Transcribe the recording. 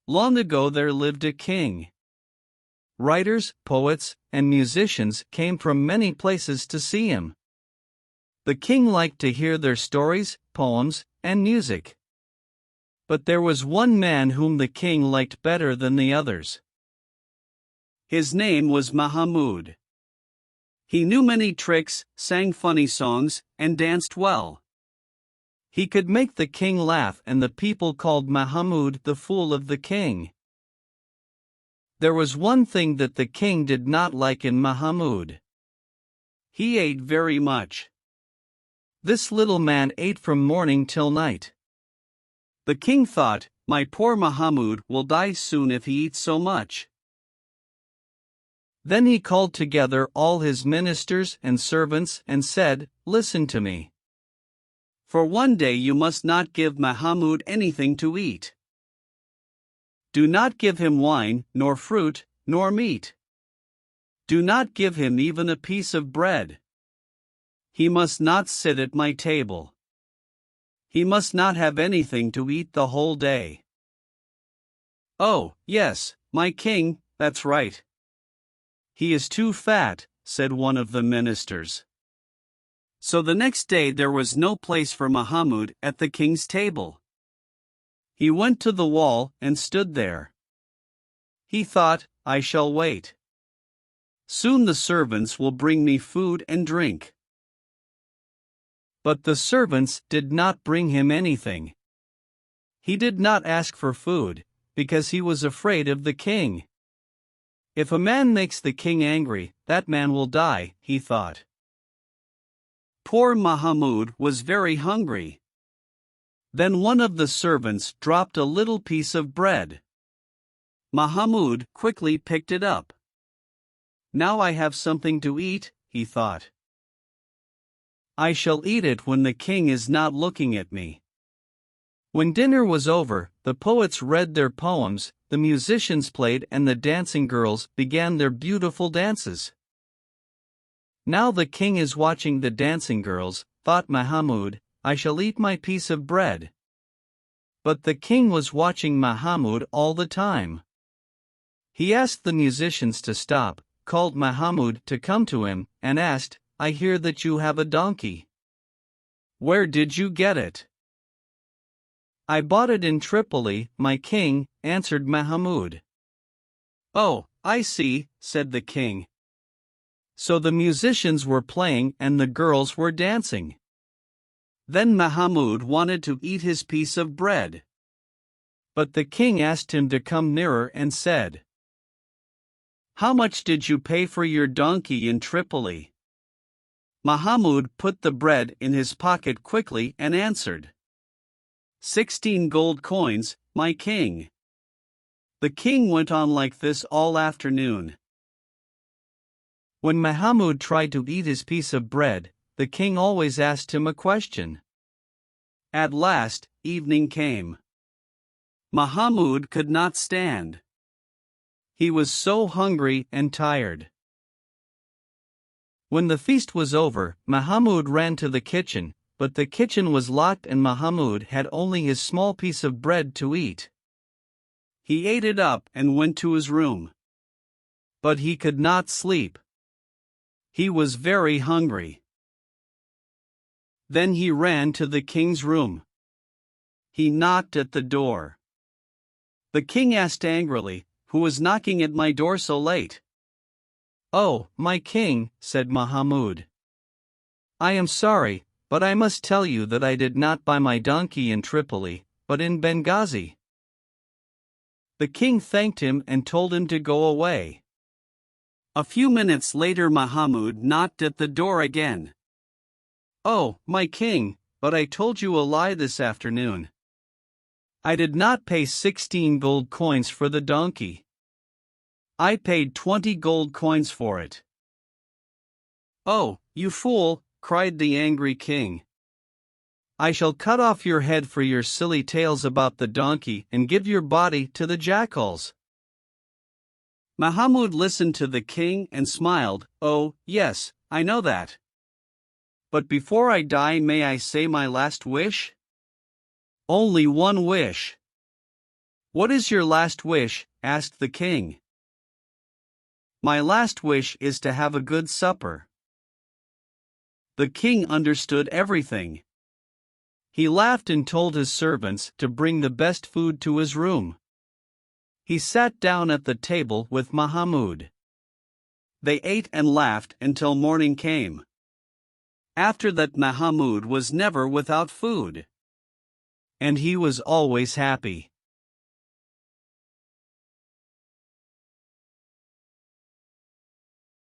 Long ago there lived a king. Writers, poets, and musicians came from many places to see him. The king liked to hear their stories, poems, and music. But there was one man whom the king liked better than the others. His name was Mahamud. He knew many tricks, sang funny songs, and danced well. He could make the king laugh, and the people called Mahamud the fool of the king. There was one thing that the king did not like in Mahamud. He ate very much. This little man ate from morning till night. The king thought, "My poor Mahamud will die soon if he eats so much." Then he called together all his ministers and servants and said, "Listen to me. For one day you must not give Mahamud anything to eat. Do not give him wine, nor fruit, nor meat. Do not give him even a piece of bread. He must not sit at my table. He must not have anything to eat the whole day." "Oh, yes, my king, that's right." "He is too fat," said one of the ministers. So the next day there was no place for Mahamud at the king's table. He went to the wall and stood there. He thought, "I shall wait. Soon the servants will bring me food and drink." But the servants did not bring him anything. He did not ask for food, because he was afraid of the king. If a man makes the king angry, that man will die, he thought. Poor Mahamud was very hungry. Then one of the servants dropped a little piece of bread. Mahamud quickly picked it up. "Now I have something to eat," he thought. "I shall eat it when the king is not looking at me." When dinner was over, the poets read their poems, the musicians played, and the dancing girls began their beautiful dances. "Now the king is watching the dancing girls," thought Mahamud, "I shall eat my piece of bread." But the king was watching Mahamud all the time. He asked the musicians to stop, called Mahamud to come to him, and asked, "I hear that you have a donkey. Where did you get it?" "I bought it in Tripoli, my king," answered Mahamud. "Oh, I see," said the king. So the musicians were playing and the girls were dancing. Then Mahamud wanted to eat his piece of bread. But the king asked him to come nearer and said, "How much did you pay for your donkey in Tripoli?" Mahamud put the bread in his pocket quickly and answered, 16 gold coins, my king." The king went on like this all afternoon. When Mahamud tried to eat his piece of bread, the king always asked him a question. At last, evening came. Mahamud could not stand. He was so hungry and tired. When the feast was over, Mahamud ran to the kitchen, but the kitchen was locked and Mahamud had only his small piece of bread to eat. He ate it up and went to his room. But he could not sleep. He was very hungry. Then he ran to the king's room. He knocked at the door. The king asked angrily, "Who was knocking at my door so late?" "Oh, my king," said Mahamud. "I am sorry, but I must tell you that I did not buy my donkey in Tripoli, but in Benghazi." The king thanked him and told him to go away. A few minutes later Mahamud knocked at the door again. "Oh, my king, but I told you a lie this afternoon. I did not pay 16 gold coins for the donkey. I paid 20 gold coins for it." "Oh, you fool," cried the angry king. "I shall cut off your head for your silly tales about the donkey and give your body to the jackals." Mahamud listened to the king and smiled. "Oh, yes, I know that. But before I die, may I say my last wish?" "Only one wish." "What is your last wish?" asked the king. "My last wish is to have a good supper." The king understood everything. He laughed and told his servants to bring the best food to his room. He sat down at the table with Mahmud. They ate and laughed until morning came. After that, Mahmud was never without food. And he was always happy.